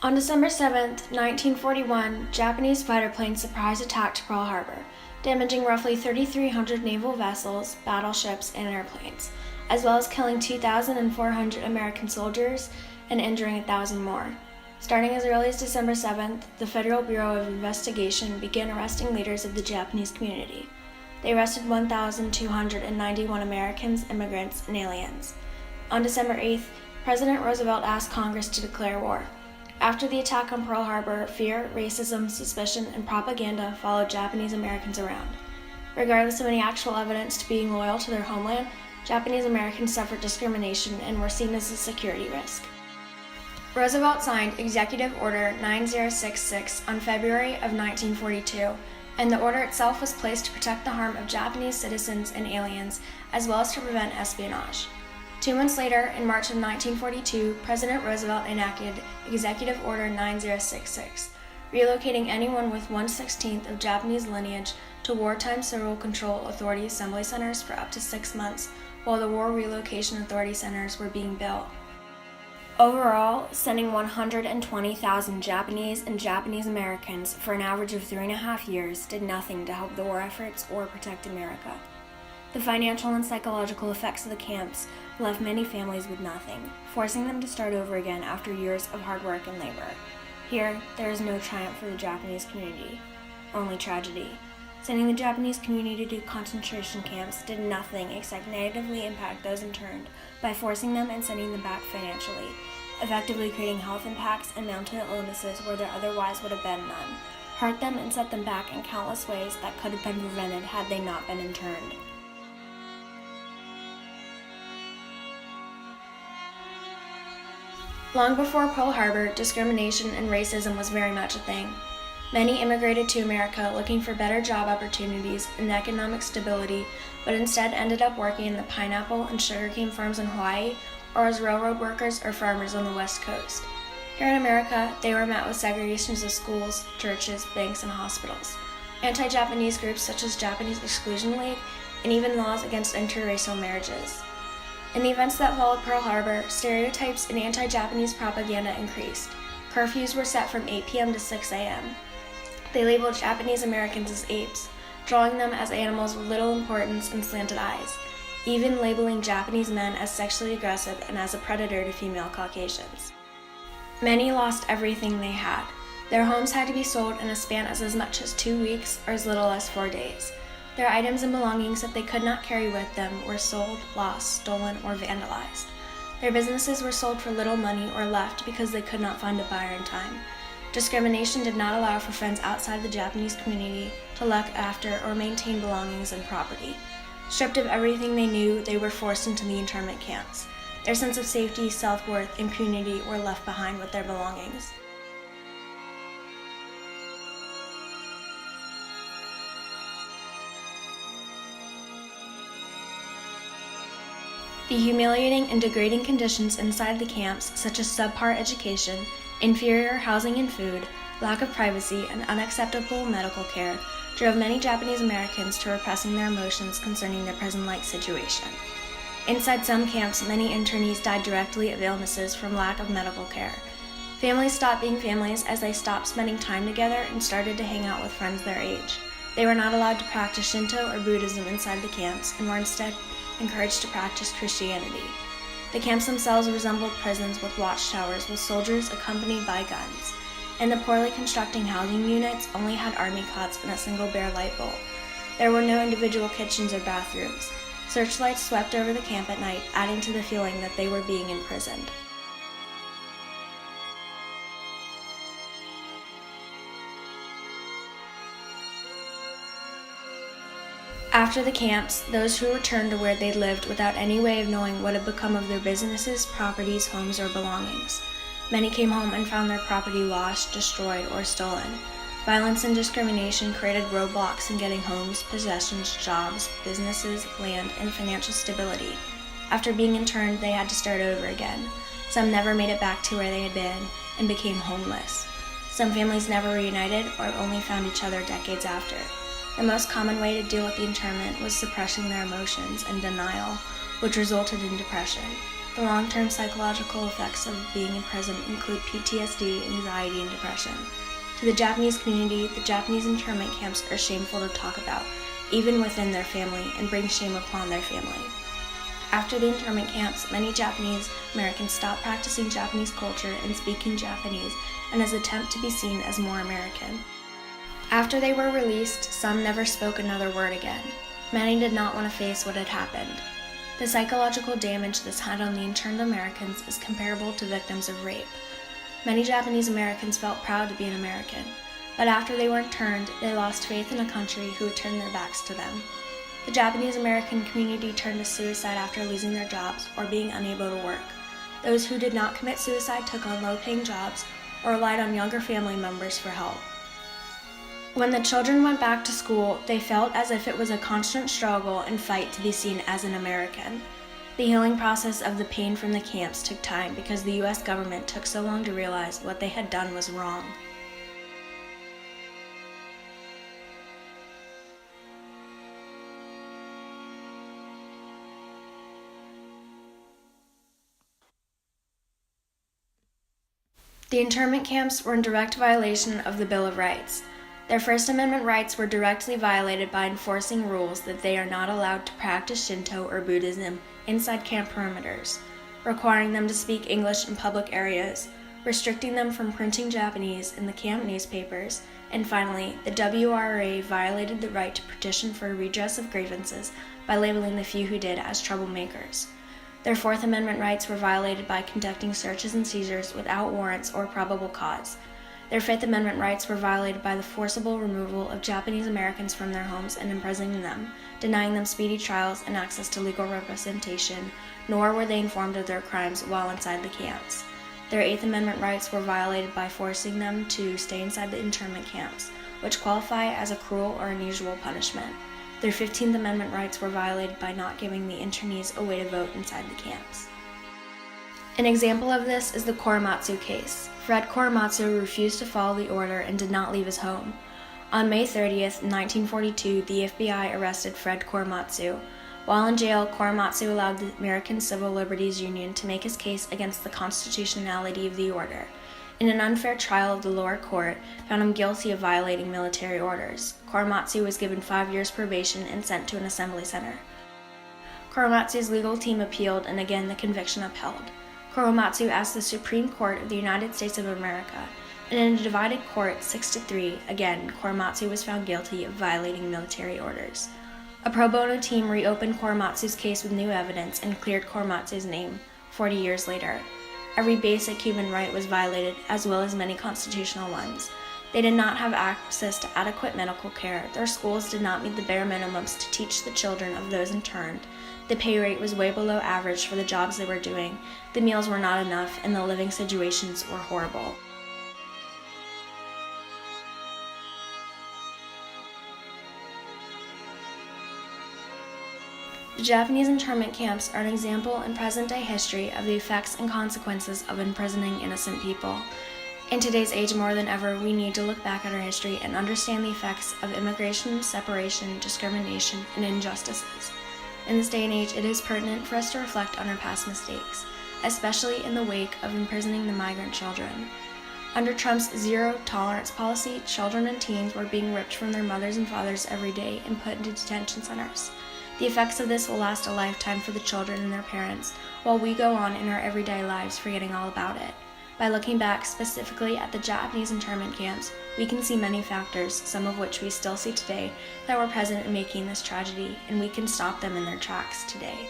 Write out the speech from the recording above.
On December 7, 1941, Japanese fighter planes surprise attacked Pearl Harbor, damaging roughly 3,300 naval vessels, battleships, and airplanes, as well as killing 2,400 American soldiers and injuring 1,000 more. Starting as early as December 7th, the Federal Bureau of Investigation began arresting leaders of the Japanese community. They arrested 1,291 Americans, immigrants, and aliens. On December 8th, President Roosevelt asked Congress to declare war. After the attack on Pearl Harbor, fear, racism, suspicion, and propaganda followed Japanese Americans around. Regardless of any actual evidence to being loyal to their homeland, Japanese Americans suffered discrimination and were seen as a security risk. Roosevelt signed Executive Order 9066 on February of 1942, and the order itself was placed to protect the harm of Japanese citizens and aliens, as well as to prevent espionage. 2 months later, in March of 1942, President Roosevelt enacted Executive Order 9066, relocating anyone with 1/16 of Japanese lineage to Wartime Civil Control Authority assembly centers for up to 6 months, while the War Relocation Authority centers were being built. Overall, sending 120,000 Japanese and Japanese Americans for an average of 3.5 years did nothing to help the war efforts or protect America. The financial and psychological effects of the camps left many families with nothing, forcing them to start over again after years of hard work and labor. Here, there is no triumph for the Japanese community, only tragedy. Sending the Japanese community to concentration camps did nothing except negatively impact those interned by forcing them and sending them back financially, effectively creating health impacts and mental illnesses where there otherwise would have been none, hurt them and set them back in countless ways that could have been prevented had they not been interned. Long before Pearl Harbor, discrimination and racism was very much a thing. Many immigrated to America looking for better job opportunities and economic stability, but instead ended up working in the pineapple and sugarcane farms in Hawaii, or as railroad workers or farmers on the West Coast. Here in America, they were met with segregations of schools, churches, banks, and hospitals, anti-Japanese groups such as Japanese Exclusion League, and even laws against interracial marriages. In the events that followed Pearl Harbor, stereotypes and anti-Japanese propaganda increased. Curfews were set from 8 p.m. to 6 a.m. They labeled Japanese Americans as apes, drawing them as animals with little importance and slanted eyes, even labeling Japanese men as sexually aggressive and as a predator to female Caucasians. Many lost everything they had. Their homes had to be sold in a span of as much as 2 weeks or as little as 4 days. Their items and belongings that they could not carry with them were sold, lost, stolen, or vandalized. Their businesses were sold for little money or left because they could not find a buyer in time. Discrimination did not allow for friends outside the Japanese community to look after or maintain belongings and property. Stripped of everything they knew, they were forced into the internment camps. Their sense of safety, self-worth, and community were left behind with their belongings. The humiliating and degrading conditions inside the camps, such as subpar education, inferior housing and food, lack of privacy, and unacceptable medical care, drove many Japanese Americans to repressing their emotions concerning their prison-like situation. Inside some camps, many internees died directly of illnesses from lack of medical care. Families stopped being families as they stopped spending time together and started to hang out with friends their age. They were not allowed to practice Shinto or Buddhism inside the camps and were instead encouraged to practice Christianity. The camps themselves resembled prisons with watchtowers with soldiers accompanied by guns, and the poorly constructed housing units only had army cots and a single bare light bulb. There were no individual kitchens or bathrooms. Searchlights swept over the camp at night, adding to the feeling that they were being imprisoned. After the camps, those who returned to where they lived without any way of knowing what had become of their businesses, properties, homes, or belongings. Many came home and found their property lost, destroyed, or stolen. Violence and discrimination created roadblocks in getting homes, possessions, jobs, businesses, land, and financial stability. After being interned, they had to start over again. Some never made it back to where they had been and became homeless. Some families never reunited or only found each other decades after. The most common way to deal with the internment was suppressing their emotions and denial, which resulted in depression. The long-term psychological effects of being in prison include PTSD, anxiety, and depression. To the Japanese community, the Japanese internment camps are shameful to talk about, even within their family, and bring shame upon their family. After the internment camps, many Japanese Americans stopped practicing Japanese culture and speaking Japanese in an attempt to be seen as more American. After they were released, some never spoke another word again. Many did not want to face what had happened. The psychological damage this had on the interned Americans is comparable to victims of rape. Many Japanese Americans felt proud to be an American, but after they were interned, they lost faith in a country who would turn their backs to them. The Japanese American community turned to suicide after losing their jobs or being unable to work. Those who did not commit suicide took on low-paying jobs or relied on younger family members for help. When the children went back to school, they felt as if it was a constant struggle and fight to be seen as an American. The healing process of the pain from the camps took time because the U.S. government took so long to realize what they had done was wrong. The internment camps were in direct violation of the Bill of Rights. Their First Amendment rights were directly violated by enforcing rules that they are not allowed to practice Shinto or Buddhism inside camp perimeters, requiring them to speak English in public areas, restricting them from printing Japanese in the camp newspapers, and finally, the WRA violated the right to petition for a redress of grievances by labeling the few who did as troublemakers. Their Fourth Amendment rights were violated by conducting searches and seizures without warrants or probable cause. Their Fifth Amendment rights were violated by the forcible removal of Japanese Americans from their homes and imprisoning them, denying them speedy trials and access to legal representation, nor were they informed of their crimes while inside the camps. Their Eighth Amendment rights were violated by forcing them to stay inside the internment camps, which qualify as a cruel or unusual punishment. Their 15th Amendment rights were violated by not giving the internees a way to vote inside the camps. An example of this is the Korematsu case. Fred Korematsu refused to follow the order and did not leave his home. On May 30th, 1942, the FBI arrested Fred Korematsu. While in jail, Korematsu allowed the American Civil Liberties Union to make his case against the constitutionality of the order. In an unfair trial of the lower court, found him guilty of violating military orders. Korematsu was given 5 years probation and sent to an assembly center. Korematsu's legal team appealed, and again the conviction upheld. Korematsu asked the Supreme Court of the United States of America, and in a divided court 6-3, again, Korematsu was found guilty of violating military orders. A pro bono team reopened Korematsu's case with new evidence and cleared Korematsu's name 40 years later. Every basic human right was violated, as well as many constitutional ones. They did not have access to adequate medical care. Their schools did not meet the bare minimums to teach the children of those interned. The pay rate was way below average for the jobs they were doing. The meals were not enough, and the living situations were horrible. The Japanese internment camps are an example in present-day history of the effects and consequences of imprisoning innocent people. In today's age more than ever, we need to look back at our history and understand the effects of immigration, separation, discrimination, and injustices. In this day and age, it is pertinent for us to reflect on our past mistakes, especially in the wake of imprisoning the migrant children. Under Trump's zero-tolerance policy, children and teens were being ripped from their mothers and fathers every day and put into detention centers. The effects of this will last a lifetime for the children and their parents, while we go on in our everyday lives forgetting all about it. By looking back specifically at the Japanese internment camps, we can see many factors, some of which we still see today, that were present in making this tragedy, and we can stop them in their tracks today.